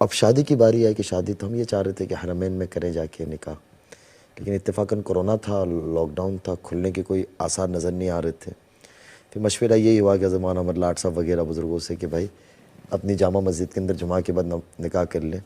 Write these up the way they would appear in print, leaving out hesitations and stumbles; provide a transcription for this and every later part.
अब शादी की बारी है कि शादी तो हम ये चाह रहे थे कि हरमैन में करें जाके निकाह, लेकिन इत्तेफाकन कोरोना था, लॉकडाउन था, खुलने के कोई आसार नज़र नहीं आ रहे थे। फिर मशवरा यही हुआ कि ज़मान अहमद लाट साहब वगैरह बुज़ुर्गों से कि भाई अपनी जामा मस्जिद के अंदर जुमा के बाद निकाह कर लें।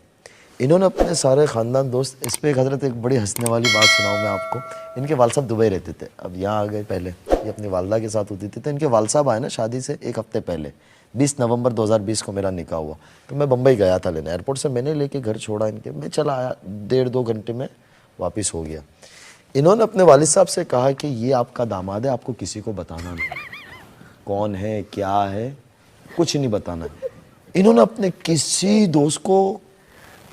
इन्होंने अपने सारे ख़ानदान दोस्त, इस पर हज़रत एक बड़ी हंसने वाली बात सुनाऊँ मैं आपको। इनके वाल साहब दुबई रहते थे, अब यहाँ आ गए। पहले ये अपनी वालदा के साथ होती थी, तो इनके वाल साहब आए ना शादी से एक हफ़्ते पहले, 20 नवंबर 2020 को मेरा निकाह हुआ। तो मैं बम्बई गया था लेने, एयरपोर्ट से मैंने लेके घर छोड़ा इनके, मैं चला आया, 1.5-2 घंटे में वापस हो गया। इन्होंने अपने वालिद साहब से कहा कि ये आपका दामाद है, आपको किसी को बताना नहीं, कौन है क्या है कुछ नहीं बताना है। इन्होंने अपने किसी दोस्त को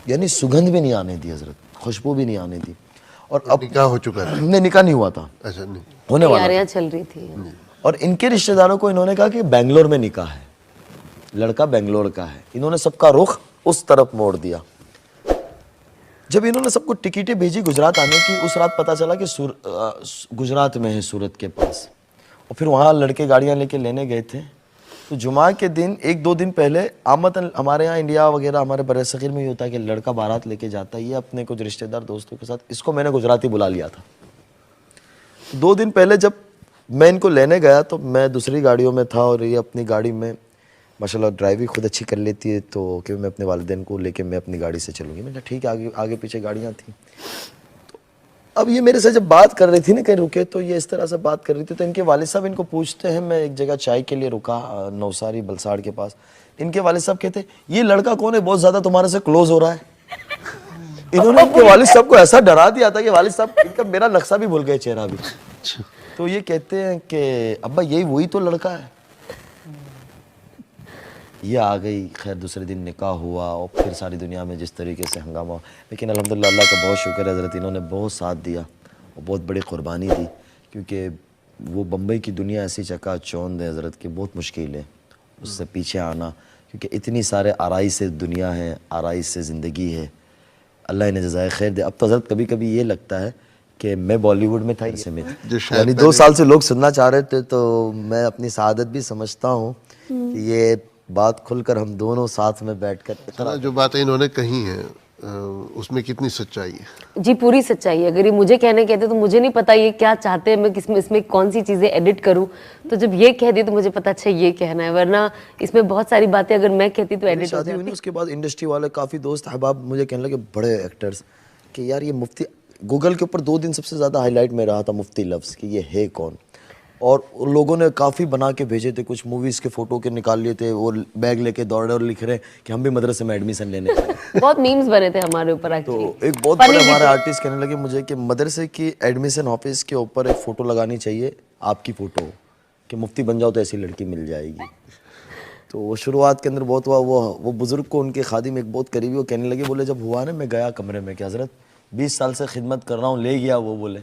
यानी सुगंध भी नहीं आने दी हजरत, खुशबू भी नहीं आने दी। और अब निकाह हो चुका था? नहीं, निकाह नहीं हुआ था, अच्छा, नहीं होने वाला तैयारियां चल रही थी। और इनके रिश्तेदारों को इन्होंने कहा कि बेंगलोर में निकाह है, लड़का बेंगलोर का है। इन्होंने सबका रुख उस तरफ मोड़ दिया। जब इन्होंने सबको टिकटें भेजी गुजरात आने की, उस रात पता चला कि गुजरात में है, सूरत के पास। और फिर वहाँ लड़के गाड़ियाँ लेके लेने गए थे। तो जुमा के दिन 1-2 दिन पहले आमतन हमारे यहाँ इंडिया वगैरह हमारे बरसगीर में ये होता है कि लड़का बारात लेके जाता है, ये अपने कुछ रिश्तेदार दोस्तों के साथ। इसको मैंने गुजराती बुला लिया था। 2 दिन पहले जब मैं इनको लेने गया तो मैं दूसरी गाड़ियों में था और ये अपनी गाड़ी में, माशाल्लाह ड्राइविंग खुद अच्छी कर लेती है, तो कि मैं अपने वालिदैन को लेके मैं अपनी गाड़ी से चलूँगी। मैंने ठीक है, आगे आगे पीछे गाड़ियाँ थी। तो अब ये मेरे से जब बात कर रही थी ना, कहीं रुके तो ये इस तरह से बात कर रही थी। तो इनके वालिद साहब इनको पूछते हैं, मैं एक जगह चाय के लिए रुका नौसारी बलसाड़ के पास। इनके वालिद साहब कहते ये लड़का कौन है, बहुत ज़्यादा तुम्हारे से क्लोज हो रहा है। इन्होंने इनके वालिद साहब को ऐसा डरा दिया था कि वालिद साहब इनका मेरा नक्शा भी भूल गए, चेहरा भी। तो ये कहते हैं कि अब्बा यही वही तो लड़का है। ये आ गई। खैर दूसरे दिन निकाह हुआ और फिर सारी दुनिया में जिस तरीके से हंगामा, लेकिन अल्हम्दुलिल्लाह अल्लाह का बहुत शुक्र है हज़रत, इन्होंने बहुत साथ दिया और बहुत बड़ी क़ुरबानी दी। क्योंकि वो बम्बई की दुनिया ऐसी चकाचौंध है हज़रत कि बहुत मुश्किल है उससे पीछे आना, क्योंकि इतनी सारे आराई से दुनिया है, आराई से ज़िंदगी है। अल्लाह इन्हें जज़ाए खैर दे। अब तो हज़रत कभी कभी ये लगता है कि मैं बॉलीवुड में था, इसे में यानी 2 साल से लोग सुनना चाह रहे थे। तो मैं अपनी सआदत भी समझता हूँ कि ये बात खुलकर हम दोनों साथ में बैठकर जो बातें इन्होंने कही हैं उसमें कितनी सच्चाई है? जी पूरी सच्चाई है। अगर ये मुझे कहने कहते तो मुझे नहीं पता ये क्या चाहते हैं, मैं किसमें इसमें कौन सी चीज़ें एडिट करूं। तो जब ये कह दी तो मुझे पता अच्छा ये कहना है, वरना इसमें बहुत सारी बातें अगर मैं कहती तो एडिट हो शादी हुई ना, उसके बाद इंडस्ट्री वाले काफ़ी दोस्त अहबाब मुझे कहने लगे, बड़े एक्टर्स, कि यार ये मुफ्ती, गूगल के ऊपर 2 दिन सबसे ज़्यादा हाईलाइट में रहा था मुफ्ती लफ्ज़ कि ये है कौन। और लोगों ने काफ़ी बना के भेजे थे, कुछ मूवीज़ के फ़ोटो के निकाल लिए थे, वो बैग लेके दौड़ रहे और लिख रहे कि हम भी मदरसे में एडमिशन लेने आए। बहुत मीम्स बने थे हमारे ऊपर एक्चुअली। तो एक बहुत बड़े हमारे आर्टिस्ट कहने लगे मुझे कि मदरसे की एडमिशन ऑफिस के ऊपर एक फ़ोटो लगानी चाहिए, आपकी फ़ोटो, कि मुफ्ती बन जाओ तो ऐसी लड़की मिल जाएगी। तो वो शुरुआत के अंदर बहुत हुआ। वो बुज़ुर्ग को उनके खादिम एक बहुत करीबी वो कहने लगे, बोले जब हुआ ना मैं गया कमरे में कि हज़रत 20 साल से खिदमत कर रहा हूँ, ले गया वो, बोले